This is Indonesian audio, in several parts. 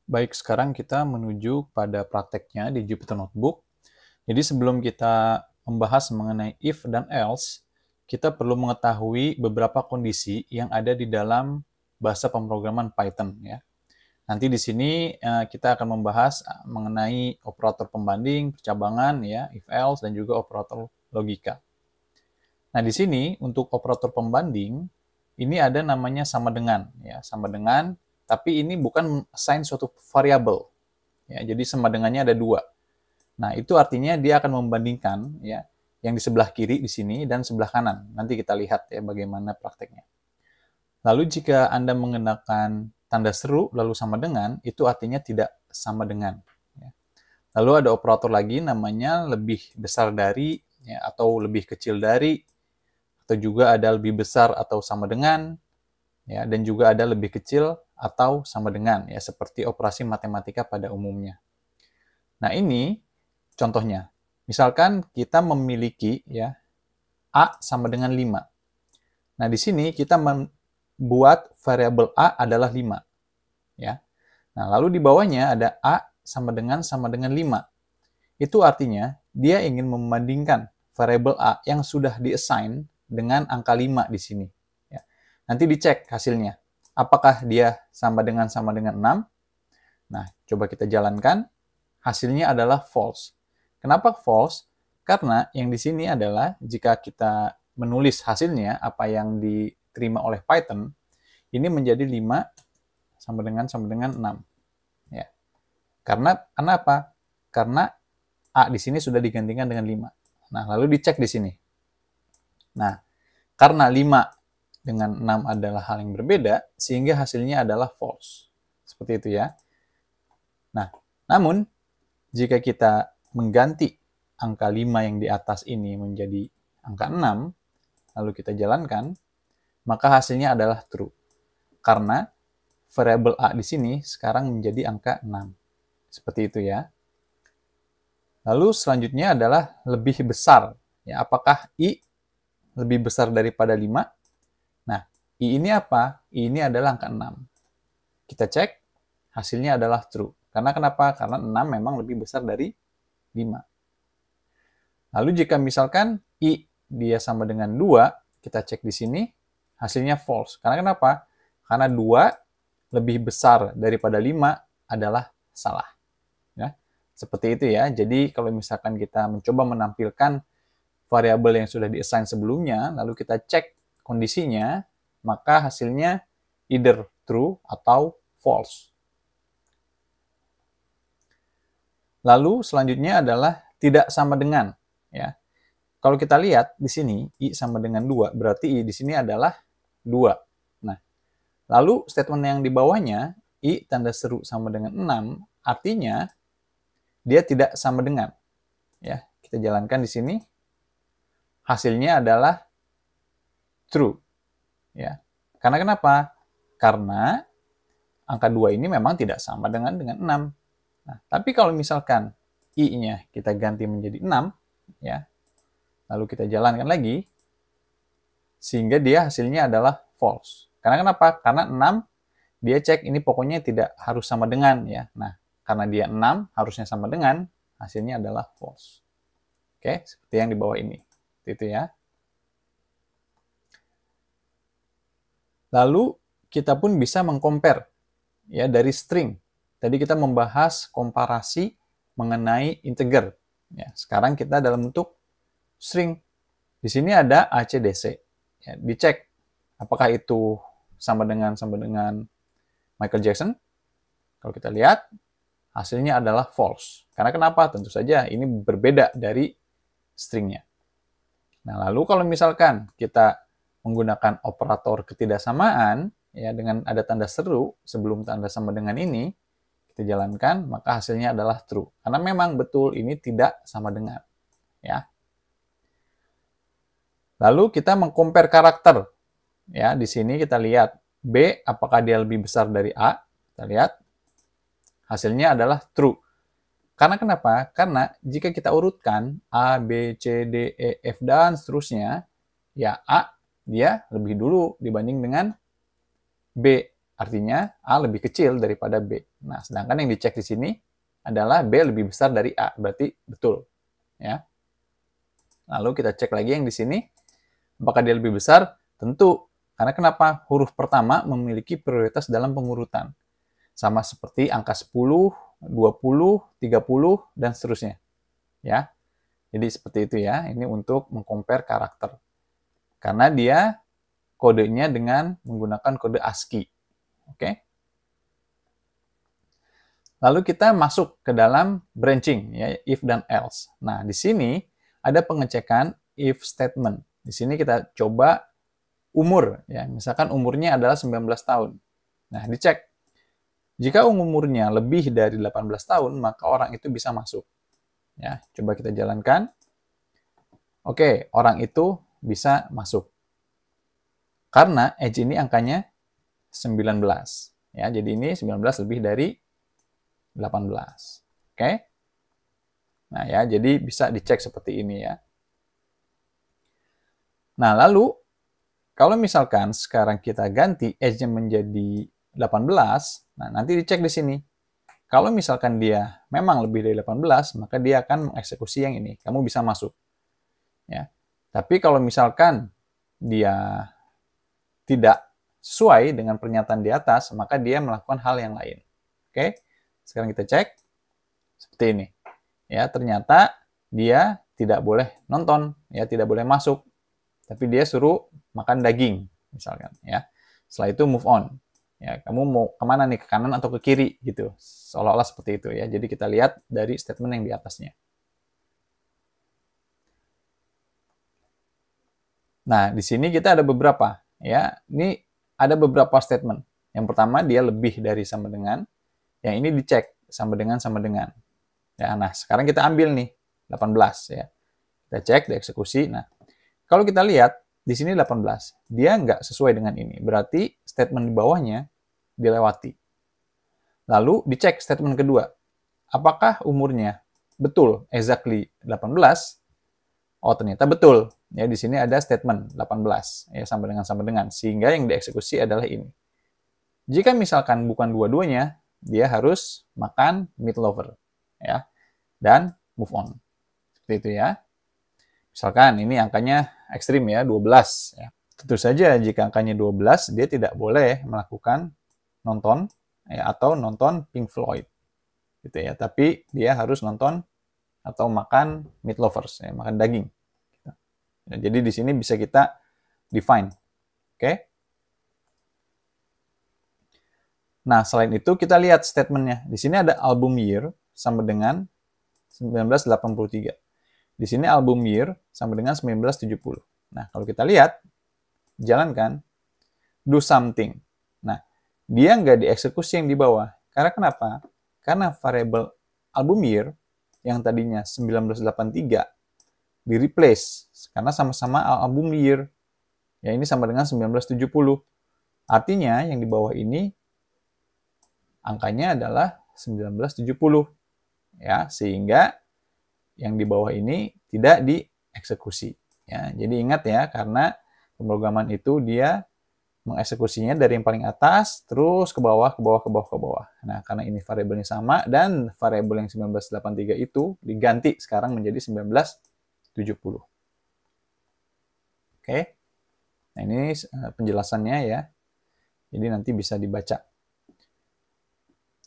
Baik, sekarang kita menuju pada prakteknya di Jupyter Notebook. Jadi sebelum kita membahas mengenai if dan else, kita perlu mengetahui beberapa kondisi yang ada di dalam bahasa pemrograman Python ya. Nanti di sini kita akan membahas mengenai operator pembanding, percabangan ya, if else dan juga operator logika. Nah, di sini untuk operator pembanding ini ada namanya sama dengan ya, sama dengan, tapi ini bukan assign suatu variabel. Ya, jadi sama dengannya ada dua. Nah, itu artinya dia akan membandingkan ya yang di sebelah kiri di sini dan sebelah kanan. Nanti kita lihat ya bagaimana prakteknya. Lalu jika Anda menggunakan tanda seru lalu sama dengan, itu artinya tidak sama dengan. Ya. Lalu ada operator lagi namanya lebih besar dari ya, atau lebih kecil dari, atau juga ada lebih besar atau sama dengan, ya, dan juga ada lebih kecil atau sama dengan, ya, seperti operasi matematika pada umumnya. Nah, ini contohnya. Misalkan kita memiliki ya A sama dengan 5. Nah, di sini kita membuat variabel A adalah 5. Ya. Nah, lalu di bawahnya ada A sama dengan 5. Itu artinya dia ingin membandingkan variabel A yang sudah diassign dengan angka 5 di sini. Ya. Nanti dicek hasilnya. Apakah dia sama dengan 6? Nah, coba kita jalankan. Hasilnya adalah false. Kenapa false? Karena yang di sini adalah jika kita menulis hasilnya, apa yang diterima oleh Python, ini menjadi 5 sama dengan 6. Ya. Karena apa? Karena A di sini sudah digantikan dengan 5. Nah, lalu dicek di sini. Nah, karena 5 dengan 6 adalah hal yang berbeda, sehingga hasilnya adalah false. Seperti itu ya. Nah, namun, jika kita mengganti angka 5 yang di atas ini menjadi angka 6, lalu kita jalankan, maka hasilnya adalah true. Karena variabel A di sini sekarang menjadi angka 6. Seperti itu ya. Lalu selanjutnya adalah lebih besar. Ya, apakah I lebih besar daripada 5? Nah, I ini apa? I ini adalah angka 6. Kita cek, hasilnya adalah true. Karena kenapa? Karena 6 memang lebih besar dari 5. Lalu jika misalkan I dia sama dengan 2, kita cek di sini, hasilnya false. Karena kenapa? Karena 2 lebih besar daripada 5 adalah salah. Ya. Seperti itu ya. Jadi kalau misalkan kita mencoba menampilkan variabel yang sudah diassign sebelumnya, lalu kita cek kondisinya, maka hasilnya either true atau false. Lalu selanjutnya adalah tidak sama dengan. Ya. Kalau kita lihat di sini, I sama dengan 2, berarti I di sini adalah 2. Nah, lalu statement yang di bawahnya, I tanda seru sama dengan 6, artinya dia tidak sama dengan. Ya, kita jalankan di sini. Hasilnya adalah true. Ya. Karena kenapa? Karena angka 2 ini memang tidak sama dengan 6. Nah, tapi kalau misalkan I-nya kita ganti menjadi 6, ya, lalu kita jalankan lagi, sehingga dia hasilnya adalah false. Karena kenapa? Karena 6, dia cek ini pokoknya tidak harus sama dengan. Ya. Nah, karena dia 6, harusnya sama dengan, hasilnya adalah false. Oke, seperti yang di bawah ini. Itu ya. Lalu kita pun bisa mengcompare ya dari string. Tadi kita membahas komparasi mengenai integer. Ya, sekarang kita dalam bentuk string. Di sini ada ACDC. Ya, dicek apakah itu sama dengan Michael Jackson. Kalau kita lihat hasilnya adalah false. Karena kenapa? Tentu saja ini berbeda dari stringnya. Nah, lalu kalau misalkan kita menggunakan operator ketidaksamaan, ya dengan ada tanda seru sebelum tanda sama dengan ini, kita jalankan, maka hasilnya adalah true. Karena memang betul ini tidak sama dengan. Ya. Lalu kita mengcompare karakter. Ya, di sini kita lihat B apakah dia lebih besar dari A. Kita lihat hasilnya adalah true. Karena kenapa? Karena jika kita urutkan A, B, C, D, E, F, dan seterusnya, ya A dia lebih dulu dibanding dengan B. Artinya A lebih kecil daripada B. Nah, sedangkan yang dicek di sini adalah B lebih besar dari A, berarti betul. Ya. Lalu kita cek lagi yang di sini, apakah dia lebih besar? Tentu. Karena kenapa? Huruf pertama memiliki prioritas dalam pengurutan. Sama seperti angka 10, 20, 30, dan seterusnya. Ya. Jadi seperti itu ya. Ini untuk mengcompare karakter. Karena dia kodenya dengan menggunakan kode ASCII. Oke. Lalu kita masuk ke dalam branching, ya, if dan else. Nah, di sini ada pengecekan if statement. Di sini kita coba umur, ya. Misalkan umurnya adalah 19 tahun. Nah, dicek. Jika umurnya lebih dari 18 tahun, maka orang itu bisa masuk. Ya, coba kita jalankan. Oke, orang itu bisa masuk. Karena age ini angkanya 19. Ya, jadi ini 19 lebih dari 18. Oke? Nah, ya, jadi bisa dicek seperti ini ya. Nah, lalu kalau misalkan sekarang kita ganti age-nya menjadi 18, nah nanti dicek di sini. Kalau misalkan dia memang lebih dari 18, maka dia akan mengeksekusi yang ini. Kamu bisa masuk. Ya. Tapi kalau misalkan dia tidak sesuai dengan pernyataan di atas, maka dia melakukan hal yang lain. Oke? Sekarang kita cek seperti ini. Ya, ternyata dia tidak boleh nonton, ya, tidak boleh masuk. Tapi dia suruh makan daging, misalkan, ya. Setelah itu move on. Ya, kamu mau kemana nih, ke kanan atau ke kiri gitu. Seolah-olah seperti itu ya. Jadi kita lihat dari statement yang di atasnya. Nah, di sini kita ada beberapa, ya. Ini ada beberapa statement. Yang pertama dia lebih dari sama dengan. Yang ini dicek sama dengan. Ya, nah, sekarang kita ambil nih 18 ya. Kita cek dieksekusi. Nah, kalau kita lihat di sini 18, dia nggak sesuai dengan ini. Berarti statement di bawahnya dilewati. Lalu dicek statement kedua. Apakah umurnya betul exactly 18? Oh, ternyata betul. Ya, di sini ada statement 18 ya, sama dengan sehingga yang dieksekusi adalah ini. Jika misalkan bukan dua-duanya, dia harus makan meat lover ya dan move on. Seperti itu ya. Misalkan ini angkanya ekstrim ya, 12 ya. Tentu saja jika angkanya 12 dia tidak boleh melakukan nonton ya, atau nonton Pink Floyd gitu ya. Tapi dia harus nonton atau makan meat lovers ya, makan daging. Ya, jadi di sini bisa kita define. Oke? Nah, selain itu kita lihat statementnya. Di sini ada album year sama dengan 1983. Di sini album year sama dengan 1970. Nah, kalau kita lihat, jalankan, do something. Nah, dia nggak dieksekusi yang di bawah. Karena kenapa? Karena variabel album year yang tadinya 1983 di-replace. Karena sama-sama album year. Ya, ini sama dengan 1970. Artinya, yang di bawah ini angkanya adalah 1970. Ya, sehingga yang di bawah ini tidak dieksekusi. Ya, jadi ingat ya, karena pemrograman itu dia mengeksekusinya dari yang paling atas terus ke bawah. Nah, karena ini variabelnya sama dan variabel yang 1983 itu diganti sekarang menjadi 1970. Oke. Nah, ini penjelasannya ya. Jadi nanti bisa dibaca.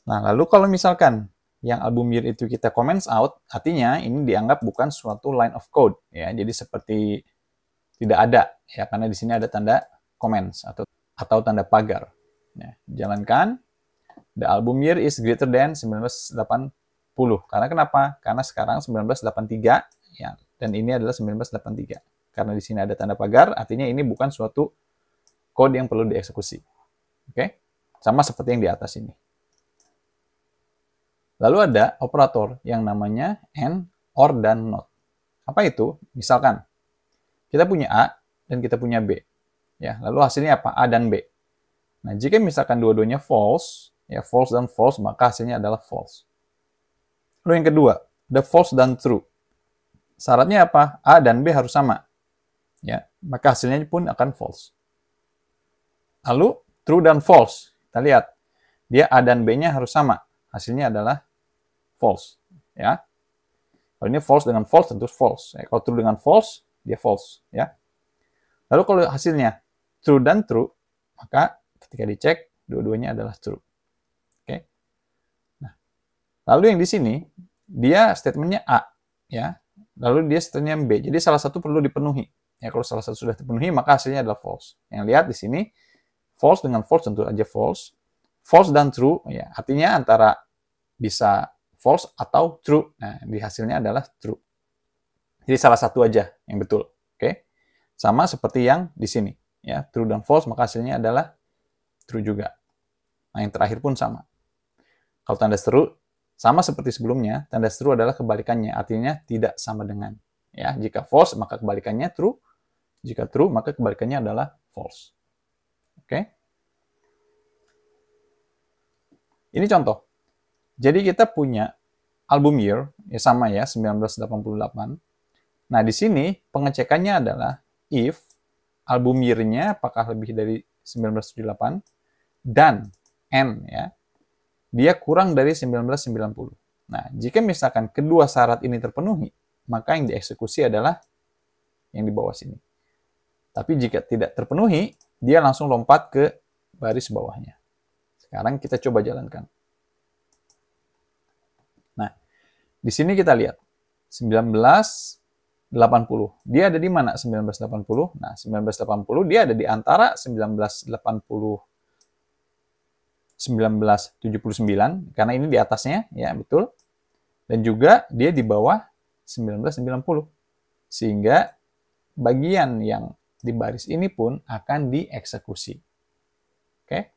Nah, lalu kalau misalkan yang album year itu kita comments out, artinya ini dianggap bukan suatu line of code ya. Jadi seperti tidak ada ya, karena di sini ada tanda comments atau tanda pagar. Ya, jalankan. The album year is greater than 1980. Karena kenapa? Karena sekarang 1983 ya, dan ini adalah 1983. Karena di sini ada tanda pagar, artinya ini bukan suatu kode yang perlu dieksekusi. Oke? Sama seperti yang di atas ini. Lalu ada operator yang namanya and, or, dan not. Apa itu? Misalkan, kita punya A dan kita punya B. Ya, lalu hasilnya apa? A dan B. Nah, jika misalkan dua-duanya false, ya false dan false, maka hasilnya adalah false. Lalu yang kedua, the false dan true. Syaratnya apa? A dan B harus sama. Ya, maka hasilnya pun akan false. Lalu, true dan false. Kita lihat, dia A dan B-nya harus sama. Hasilnya adalah false. Ya. Kalau ini false dengan false, tentu false. Ya, kalau true dengan false, dia false. Ya. Lalu kalau hasilnya true dan true, maka ketika dicek, dua-duanya adalah true. Oke. Nah, lalu yang di sini, dia statementnya A. Ya. Lalu dia statementnya B. Jadi salah satu perlu dipenuhi. Ya, kalau salah satu sudah dipenuhi, maka hasilnya adalah false. Yang lihat di sini, false dengan false tentu aja false. False dan true, ya, artinya antara bisa false atau true. Nah, di hasilnya adalah true. Jadi salah satu aja yang betul. Oke. Sama seperti yang di sini. Ya, true dan false, maka hasilnya adalah true juga. Nah, yang terakhir pun sama. Kalau tanda seru, sama seperti sebelumnya, tanda seru adalah kebalikannya, artinya tidak sama dengan. Ya, jika false, maka kebalikannya true. Jika true, maka kebalikannya adalah false. Oke? Ini contoh. Jadi kita punya album year, ya sama ya, 1988. Nah, di sini pengecekannya adalah if album year-nya apakah lebih dari 1978 dan N, ya, dia kurang dari 1990. Nah, jika misalkan kedua syarat ini terpenuhi, maka yang dieksekusi adalah yang di bawah sini. Tapi jika tidak terpenuhi, dia langsung lompat ke baris bawahnya. Sekarang kita coba jalankan. Nah, di sini kita lihat 1980. Dia ada di mana 1980? Nah, 1980 dia ada di antara 1979 karena ini di atasnya, ya betul. Dan juga dia di bawah 1990. Sehingga bagian yang di baris ini pun akan dieksekusi. Oke?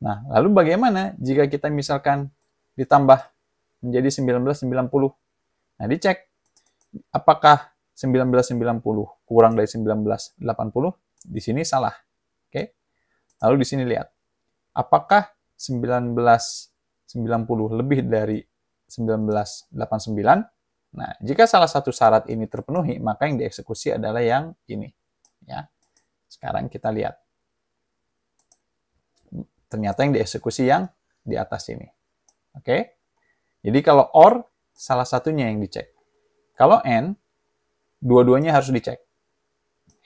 Nah, lalu bagaimana jika kita misalkan ditambah menjadi 1990? Nah, dicek apakah 1990 kurang dari 1980? Di sini salah. Oke? Lalu di sini lihat. Apakah 1990 lebih dari 1989? Nah, jika salah satu syarat ini terpenuhi, maka yang dieksekusi adalah yang ini. Ya. Sekarang kita lihat. Ternyata yang dieksekusi yang di atas ini. Oke? Jadi kalau OR, salah satunya yang dicek. Kalau AND, dua-duanya harus dicek.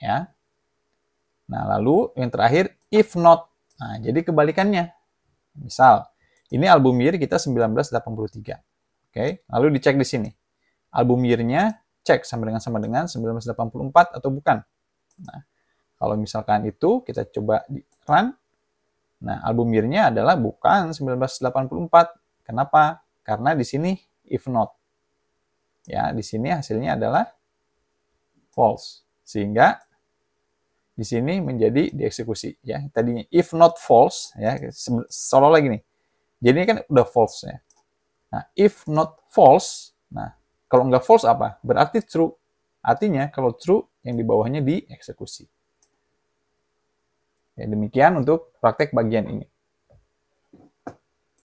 Ya. Nah, lalu yang terakhir, if not. Nah, jadi kebalikannya. Misal, ini album year kita 1983. Oke? Lalu dicek di sini. Album year-nya cek sama dengan 1984 atau bukan. Nah, kalau misalkan itu kita coba di run. Nah, album year-nya adalah bukan 1984. Kenapa? Karena di sini if not. Ya, di sini hasilnya adalah false. Sehingga di sini menjadi dieksekusi, ya. Tadinya if not false, ya, seolah lagi nih. Jadi ini kan udah false, ya. Nah, if not false, nah, kalau nggak false apa? Berarti true. Artinya kalau true, yang di bawahnya dieksekusi. Ya, demikian untuk praktek bagian ini.